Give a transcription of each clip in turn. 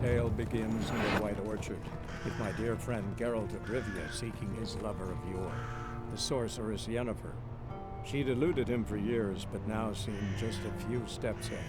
Tale begins in the White Orchard, with my dear friend Geralt of Rivia seeking his lover of yore, the sorceress Yennefer. She'd eluded him for years, but now seemed just a few steps ahead.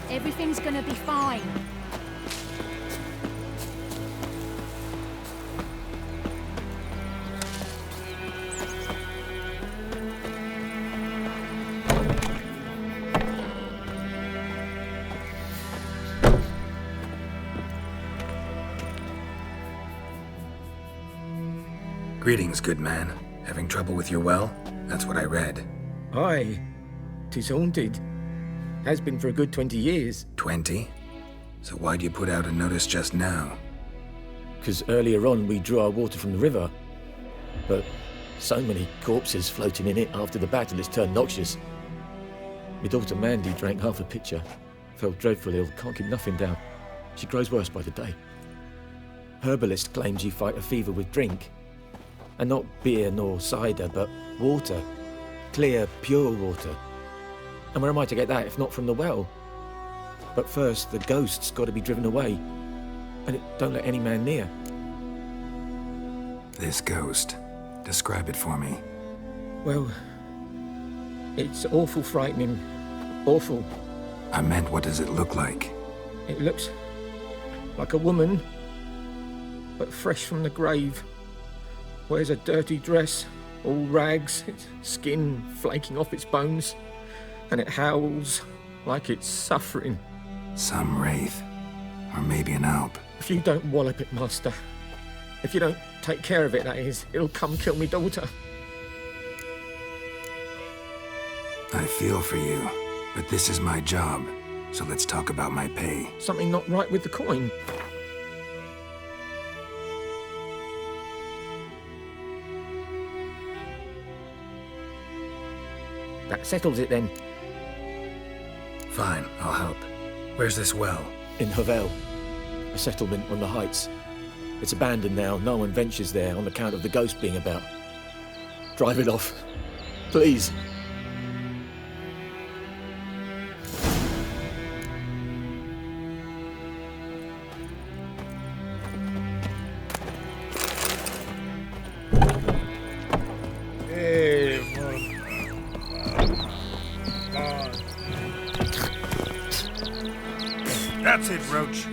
Everything's gonna be fine. Greetings, good man. Having trouble with your well? That's what I read. Aye. 'Tis haunted. Has been for a good 20 years. 20? So why'd you put out a notice just now? 'Cause earlier on we drew our water from the river. But so many corpses floating in it after the battle it's turned noxious. My daughter Mandy drank half a pitcher. Fell dreadful ill, can't keep nothing down. She grows worse by the day. Herbalist claims you fight a fever with drink. And not beer nor cider, but water. Clear, pure water. And where am I to get that if not from the well? But first, the ghost's got to be driven away. And it don't let any man near. This ghost. Describe it for me. Well, it's awful frightening. Awful. I meant, what does it look like? It looks like a woman, but fresh from the grave. Wears a dirty dress, all rags, its skin flaking off its bones. And it howls like it's suffering. Some wraith. Or maybe an alp. If you don't wallop it, Master. If you don't take care of it, that is, it'll come kill me daughter. I feel for you, but this is my job. So let's talk about my pay. Something not right with the coin. That settles it then. Fine, I'll help. Where's this well? In Havel, a settlement on the heights. It's abandoned now. No one ventures there on account of the ghost being about. Drive it off. Please. That's it, Roach.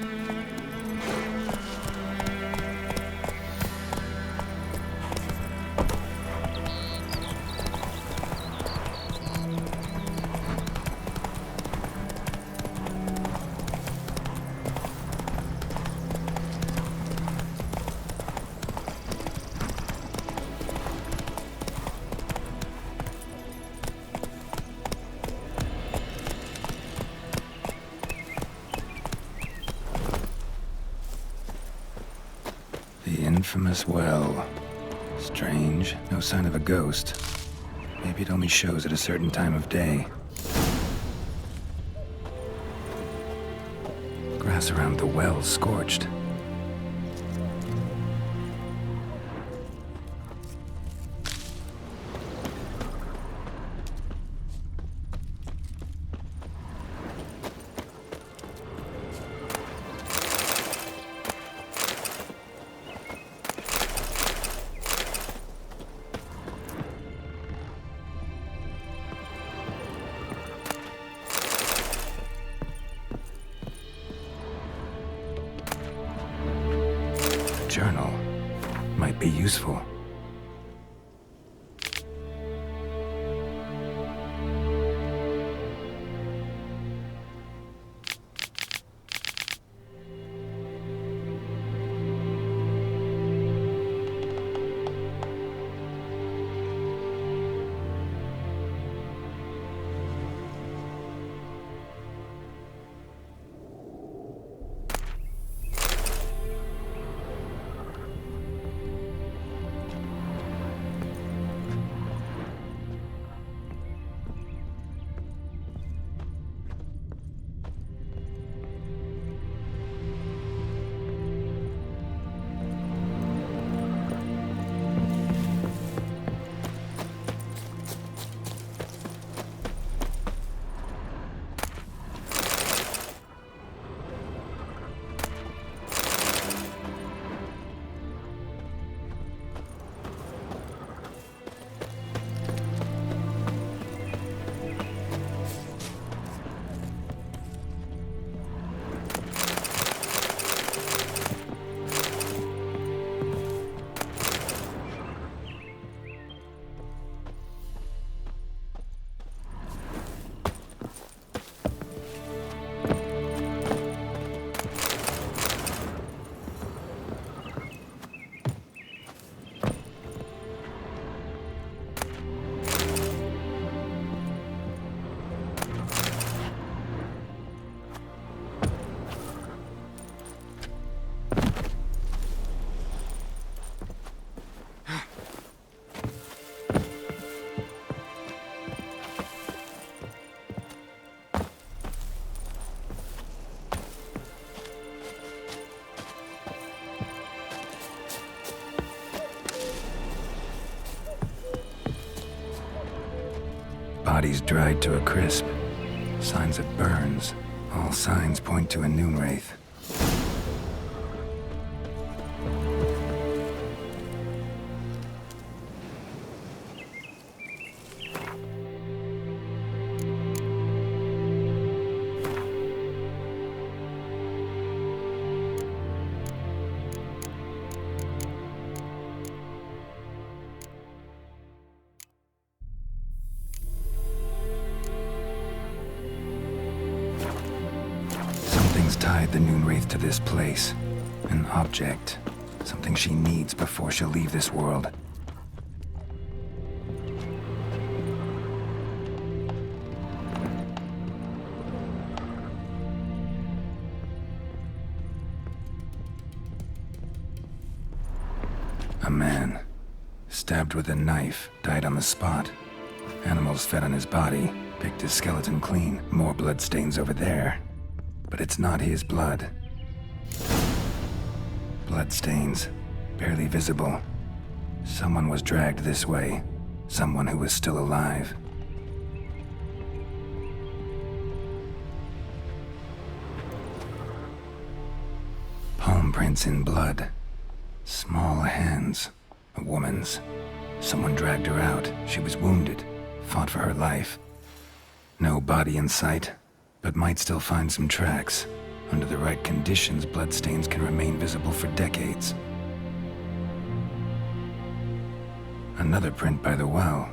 The infamous well. Strange, no sign of a ghost. Maybe it only shows at a certain time of day. Grass around the well scorched. Journal might be useful. body's dried to a crisp. Signs of burns. All signs point to a Noonwraith. Something's tied the Noonwraith to this place. An object. Something she needs before she'll leave this world. A man, stabbed with a knife, died on the spot. Animals fed on his body, picked his skeleton clean. More bloodstains over there. But it's not his blood. Bloodstains, barely visible. Someone was dragged this way. Someone who was still alive. Palm prints in blood. Small hands. A woman's. Someone dragged her out. She was wounded. Fought for her life. No body in sight, but might still find some tracks. Under the right conditions, bloodstains can remain visible for decades. Another print by the well.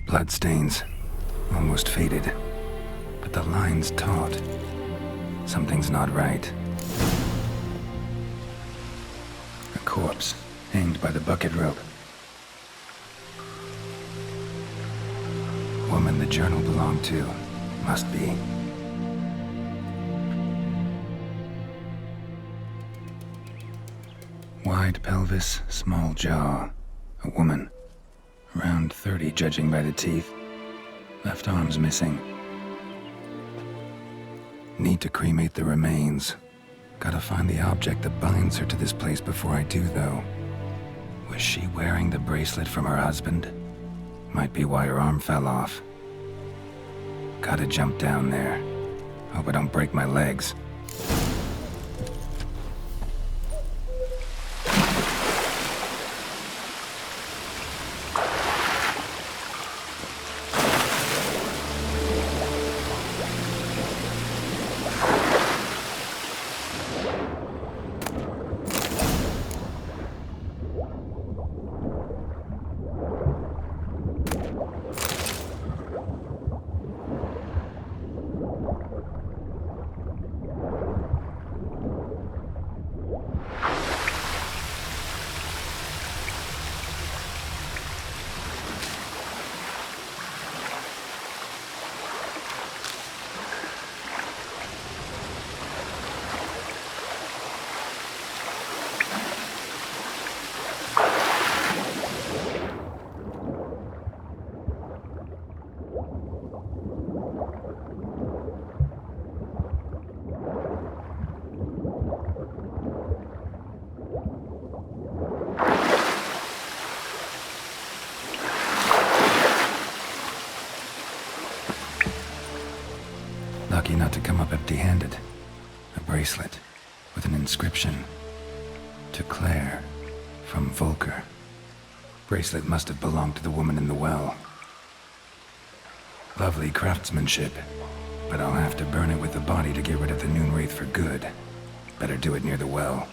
Bloodstains, almost faded, but the line's taut. Something's not right. A corpse, hanged by the bucket rope. Woman the journal belonged to, must be. Wide pelvis, small jaw. A woman. Around 30, judging by the teeth. Left arm's missing. Need to cremate the remains. Gotta find the object that binds her to this place before I do, though. Was she wearing the bracelet from her husband? Might be why her arm fell off. Gotta jump down there. Hope I don't break my legs. Lucky not to come up empty-handed. A bracelet with an inscription. To Claire, from Volker. Bracelet must have belonged to the woman in the well. Lovely craftsmanship, but I'll have to burn it with the body to get rid of the Noonwraith for good. Better do it near the well.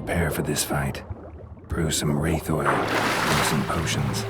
prepare for this fight. Brew some wraith oil and some potions.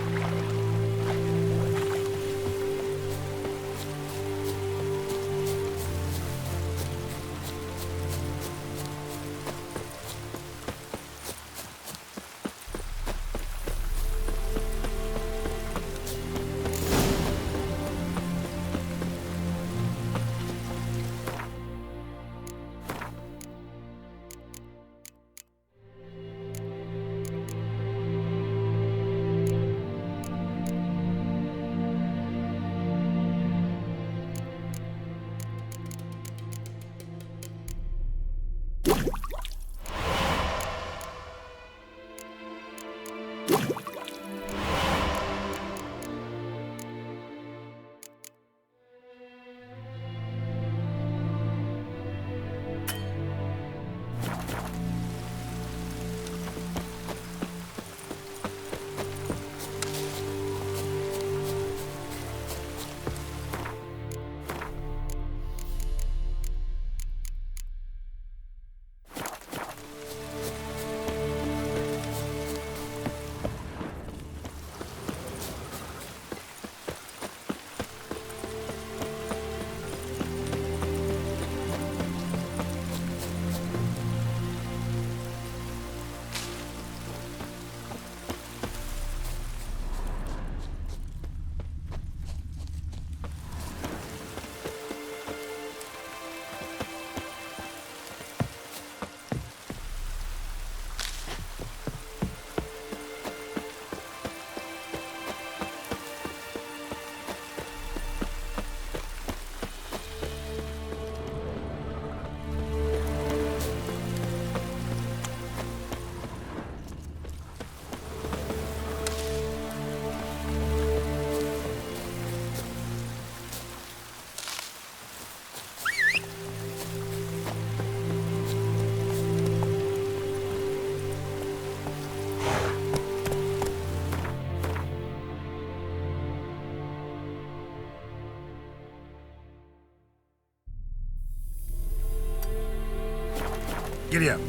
Giddy up.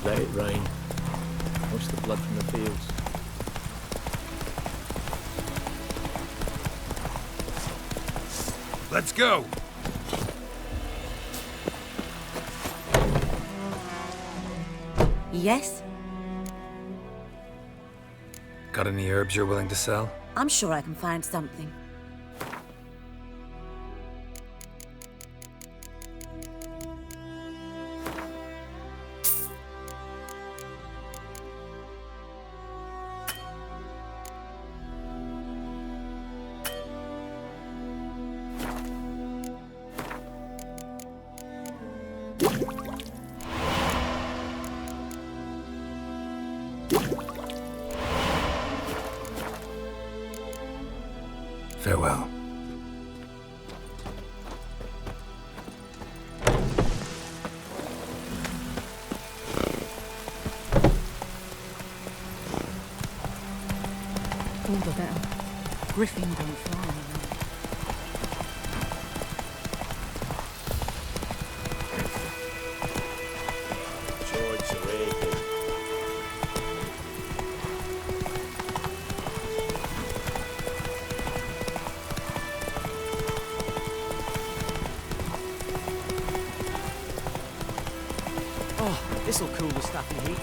Let it rain. Wash the blood from the fields. Let's go! Yes? Got any herbs you're willing to sell? I'm sure I can find something. Farewell. All the better. Griffin don't fly around. George Reagan. Oh, this'll cool the stuffy heat.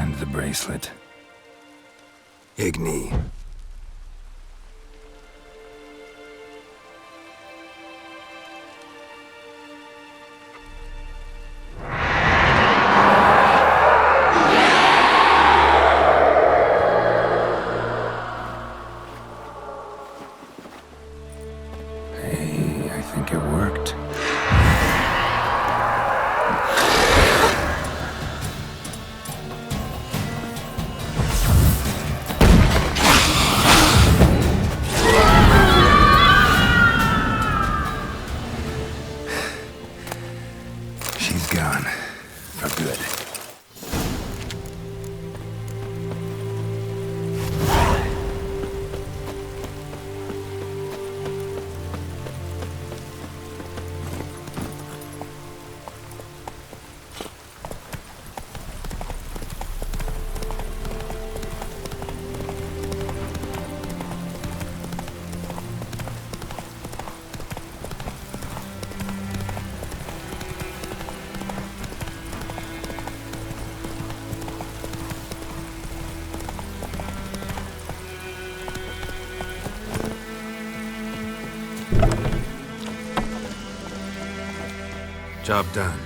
And the bracelet. Igni. Hey, I think it worked. She's gone. For good. Job done.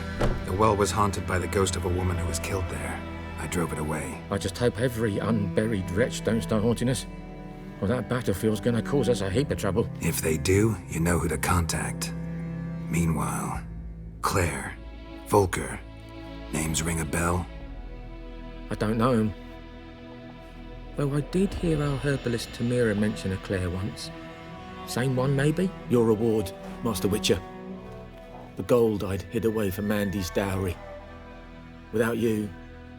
The well was haunted by the ghost of a woman who was killed there. I drove it away. I just hope every unburied wretch don't start haunting us. Well, that battlefield's gonna cause us a heap of trouble. If they do, you know who to contact. Meanwhile, Claire, Volker, names ring a bell? I don't know him. Though I did hear our herbalist Tamira mention a Claire once. Same one, maybe? Your reward, Master Witcher. The gold I'd hid away for Mandy's dowry. Without you,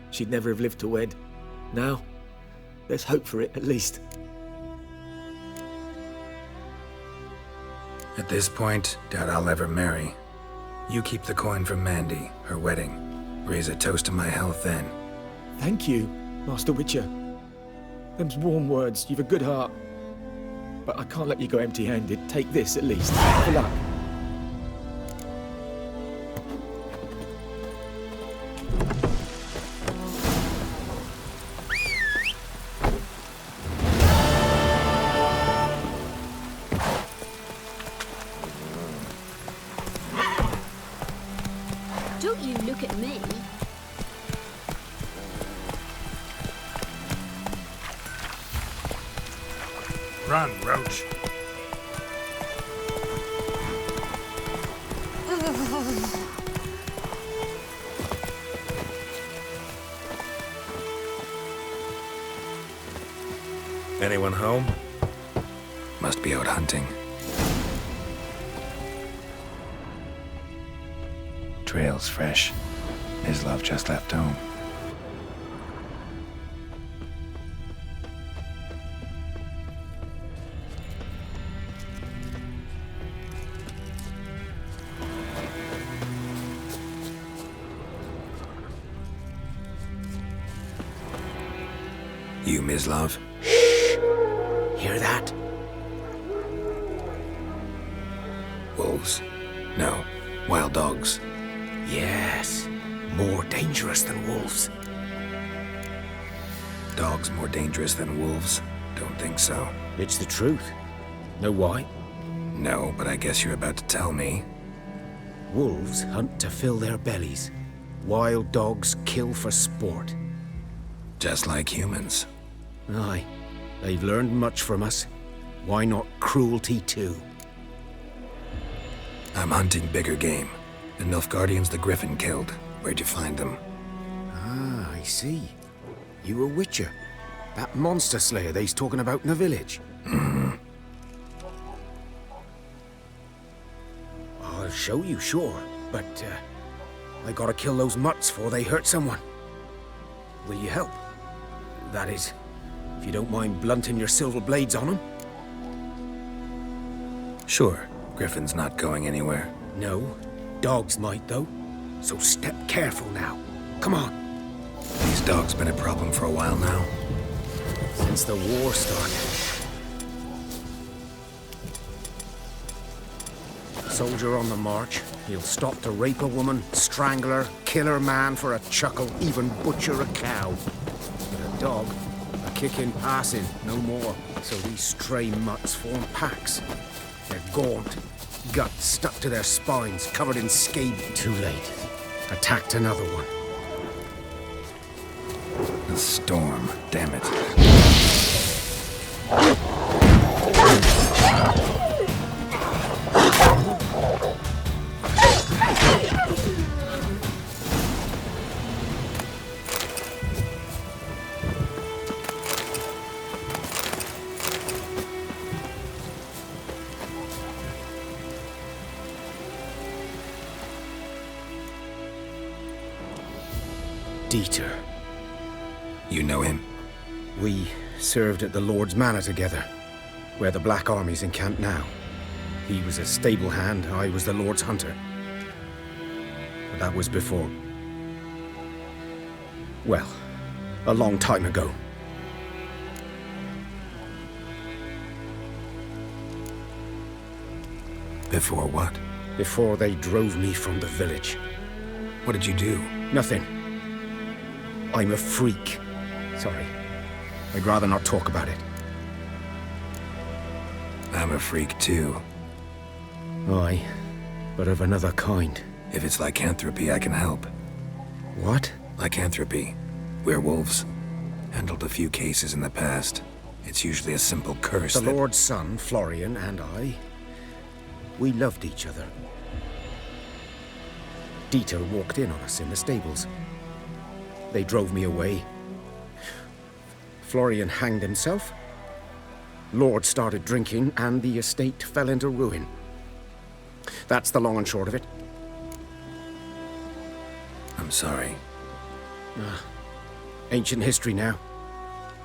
she'd never have lived to wed. Now, there's hope for it, at least. At this point, doubt I'll ever marry. You keep the coin from Mandy, her wedding. Raise a toast to my health then. Thank you, Master Witcher. Them's warm words, you've a good heart. But I can't let you go empty-handed. Take this, at least. For luck. Don't you look at me. Run, Roach. Anyone home? Must be out hunting. Trail's fresh. Mislav just left home. You, Mislav? Hear that? Wolves? No. Wild dogs. Yes. More dangerous than wolves. Dogs more dangerous than wolves? Don't think so. It's the truth. Know why? No, but I guess you're about to tell me. Wolves hunt to fill their bellies. Wild dogs kill for sport. Just like humans. Aye. They've learned much from us. Why not cruelty too? I'm hunting bigger game. The Nilfgaardians the Griffin killed. Where'd you find them? Ah, I see. You a witcher. That monster slayer they's talking about in the village. I'll show you, sure. But, I gotta kill those mutts before they hurt someone. Will you help? That is, if you don't mind blunting your silver blades on them. Sure. Griffin's not going anywhere. No. Dogs might, though. So step careful now. Come on. These dogs been a problem for a while now. Since the war started. Soldier on the march, He'll stop to rape a woman, strangle her, kill her man for a chuckle, even butcher a cow. But a dog, a kick in passing, no more. So these stray mutts form packs. They're gaunt, guts stuck to their spines, covered in scabies. Too late. Attacked another one. The storm, damn it. Dieter. You know him? We served at the Lord's Manor together, where the Black Army's encamped now. He was a stable hand, I was the Lord's hunter. But that was before... well, a long time ago. Before what? Before they drove me from the village. What did you do? Nothing. I'm a freak. Sorry. I'd rather not talk about it. I'm a freak too. Aye, but of another kind. If it's lycanthropy, I can help. What? Lycanthropy. Werewolves. Handled a few cases in the past. It's usually a simple curse The that... Lord's son, Florian, and I... we loved each other. Dieter walked in on us in the stables. They drove me away. Florian hanged himself. Lord started drinking, and the estate fell into ruin. That's the long and short of it. I'm sorry. Ancient history now.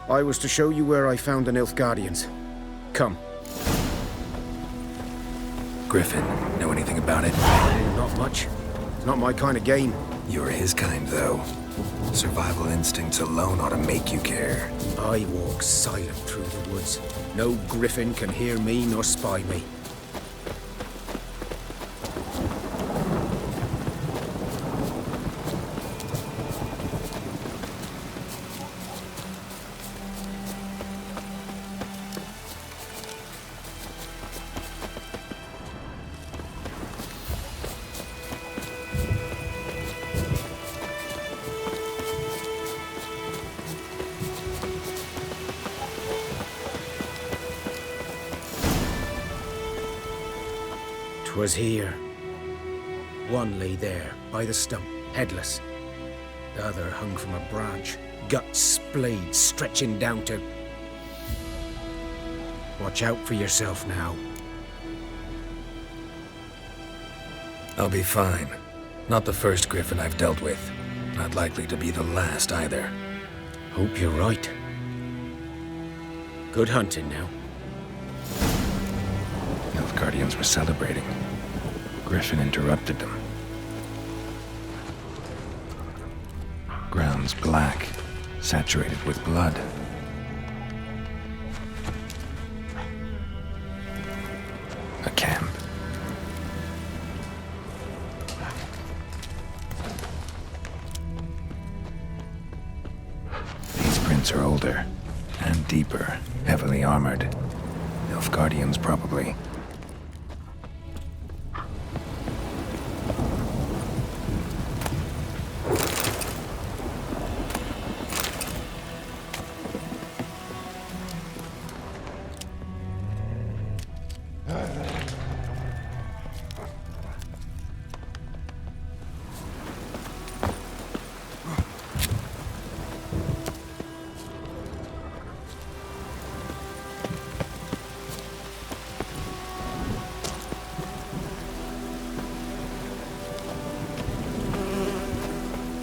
I was to show you where I found the Nilfgaardians. Come. Griffin, know anything about it? Not much. It's not my kind of game. You're his kind, though. Survival instincts alone ought to make you care. I walk silent through the woods. No griffin can hear me nor spy me. Was here. One lay there, by the stump, headless. The other hung from a branch, guts splayed, stretching down to... Watch out for yourself now. I'll be fine. Not the first griffin I've dealt with. Not likely to be the last, either. Hope you're right. Good hunting now. Nilfgaardians were celebrating. Griffin interrupted them. Ground's black, saturated with blood. A camp. These prints are older and deeper, heavily armored. Nilfgaardians, probably.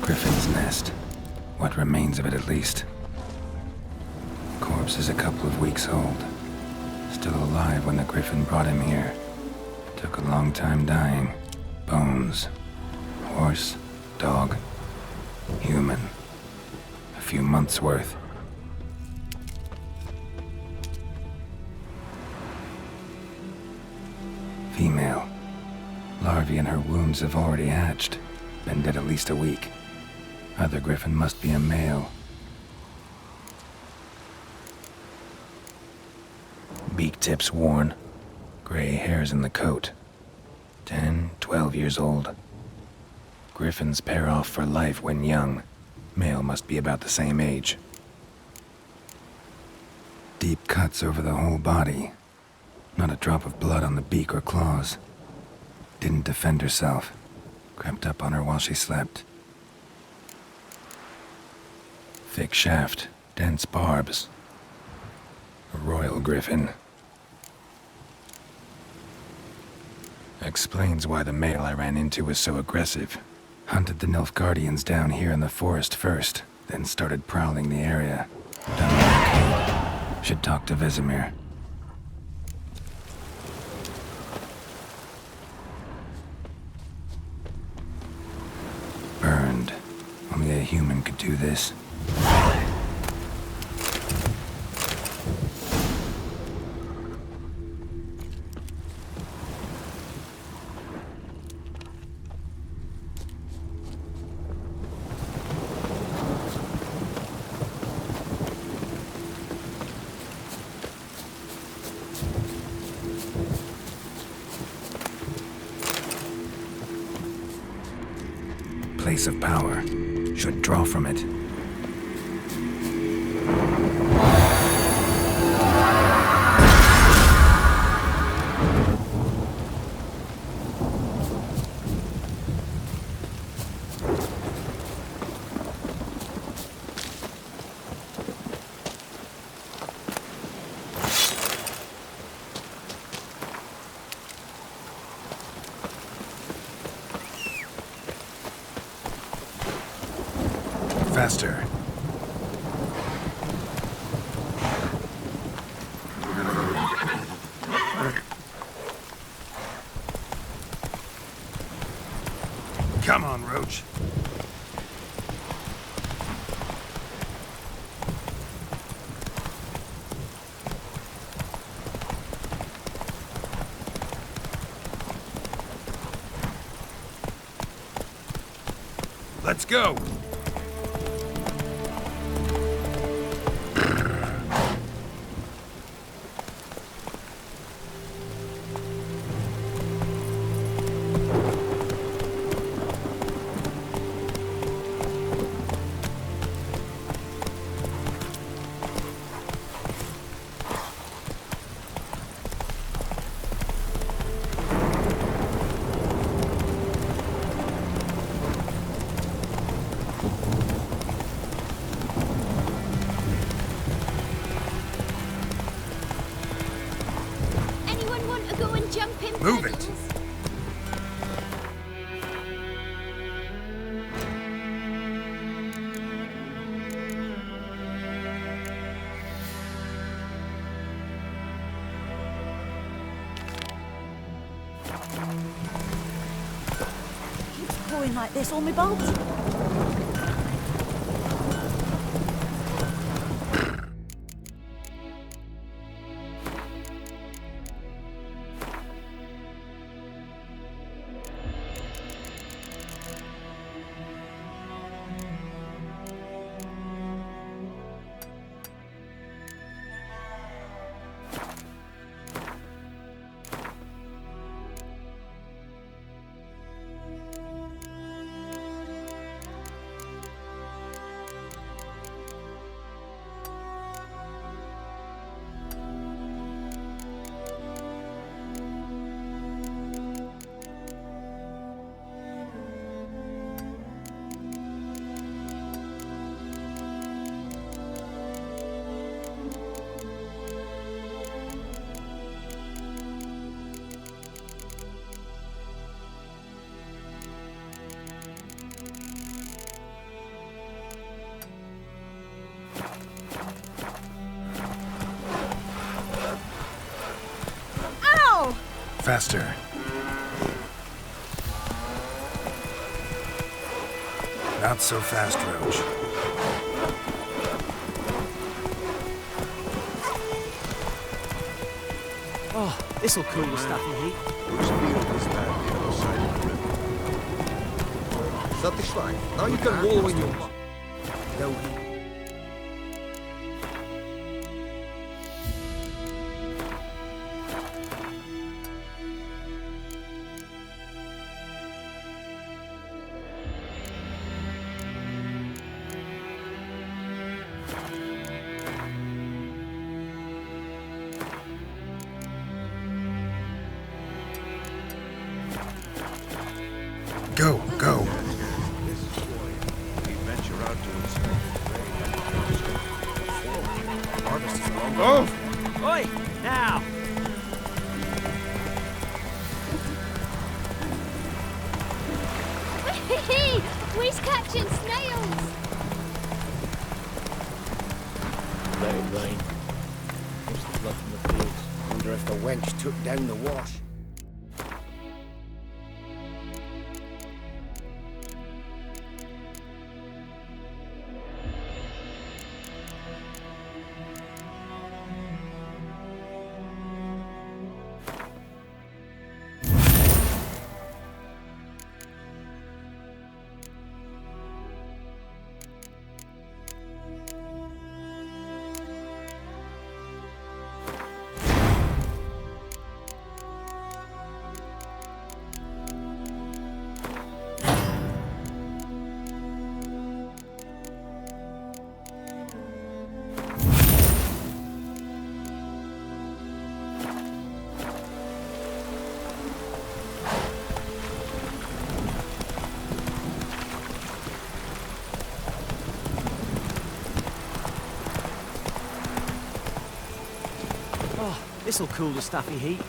Griffin's nest. What remains of it, at least. Corpse is a couple of weeks old. Still alive when the Griffin brought him here. Took a long time dying. Bones. Horse. Dog. Human. A few months' worth. Female. larvae in her wounds have already hatched. Been dead at least a week. Other griffin must be a male. Beak tips worn. Gray hairs in the coat. 10, 12 years old. Griffins pair off for life when young. Male must be about the same age. Deep cuts over the whole body. Not a drop of blood on the beak or claws. Didn't defend herself. Crept up on her while she slept. Thick shaft, dense barbs. A royal griffin. Explains why the male I ran into was so aggressive. Hunted the Nilfgaardians down here in the forest first, then started prowling the area. Done what I could. Should talk to Vesemir. Burned. Only a human could do this. Place of power. Should draw from it. Faster. Come on, Roach. Let's go. Move it! Keeps pouring like this on me bolts. Faster. Not so fast, Roach. Oh, This'll cool the stuffy heat. Which field is that the other side of the river? Is that the shrine? Now you can wallow in your... No, Go, go. We venture out to inspect the harvest is long. Oh! Oi! Now! We's catching snails! Let it rain. What's the blood from the fields? wonder if the wench took down the wash. This'll cool the stuffy heat.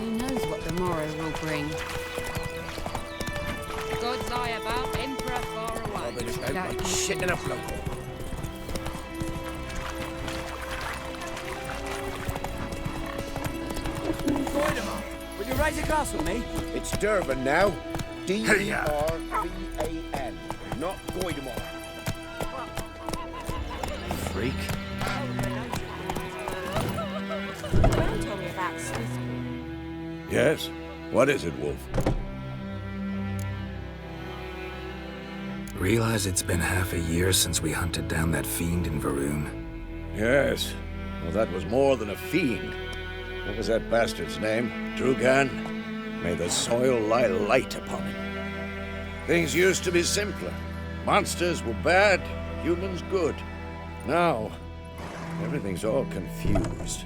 Who knows what the morrow will bring? Gods lie about, Emperor far away. Bobbing about like shit in a blowhole. Will you raise a glass with me? It's Durban now. D-E-R-V-A-N. Not Goidemar. freak. Gran told me about Smith. Yes? What is it, Wolf? Realize it's been half a year since we hunted down that fiend in Varun? Yes. Well, that was more than a fiend. What was that bastard's name? Drugan? May the soil lie light upon him. Things used to be simpler. Monsters were bad, humans good. Now, everything's all confused.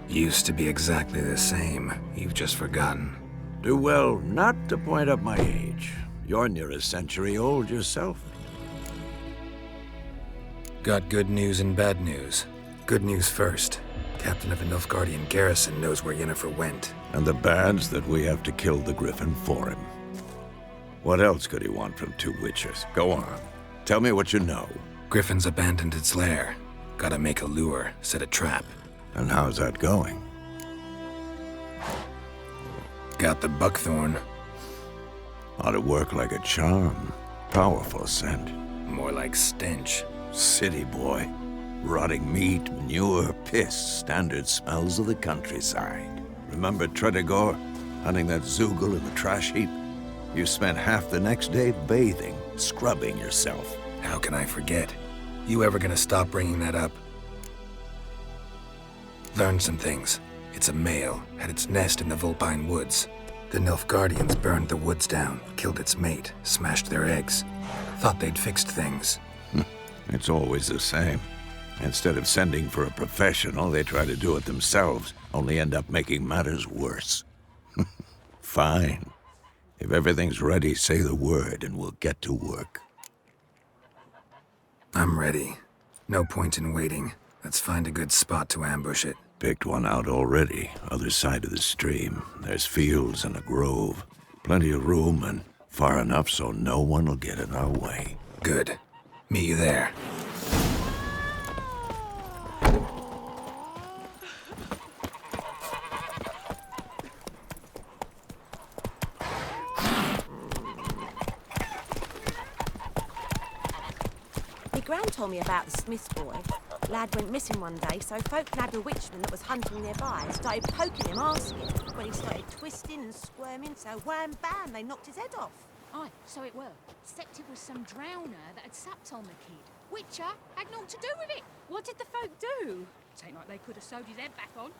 Used to be exactly the same. You've just forgotten. Do well not to point up my age. You're near a century old yourself. Got good news and bad news. Good news first. Captain of the Nilfgaardian garrison knows where Yennefer went. And the bad's that we have to kill the Griffin for him. What else could he want from two witches? Go on. Tell me what you know. Griffin's abandoned its lair. Gotta make a lure, set a trap. And how's that going? Got the buckthorn. Ought to work like a charm. Powerful scent. More like stench. City boy. Rotting meat, manure, piss. Standard smells of the countryside. Remember Tredegor? Hunting that Zoogle in the trash heap? You spent half the next day bathing, scrubbing yourself. How can I forget? You ever gonna stop bringing that up? Learned some things. It's a male, had its nest in the Vulpine Woods. The Nilfgaardians burned the woods down, killed its mate, smashed their eggs. Thought they'd fixed things. It's always the same. Instead of sending for a professional, they try to do it themselves, only end up making matters worse. Fine. If everything's ready, say the word and we'll get to work. I'm ready. No point in waiting. Let's find a good spot to ambush it. Picked one out already, other side of the stream. There's fields and a grove. Plenty of room and far enough so no one will get in our way. Good. Meet you there. My gran told me about the Smith boy. Lad went missing one day, so folk nabbed a witchman that was hunting nearby and started poking him, asking. When he started twisting and squirming, so wham bam, they knocked his head off. Aye, so it were. Except it was some drowner that had sapped on the kid. Witcher had naught to do with it. What did the folk do? Tain't like they could have sewed his head back on.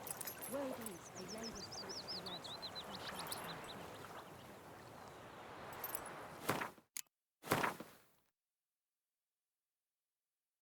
Word is, they laid his corpse to rest.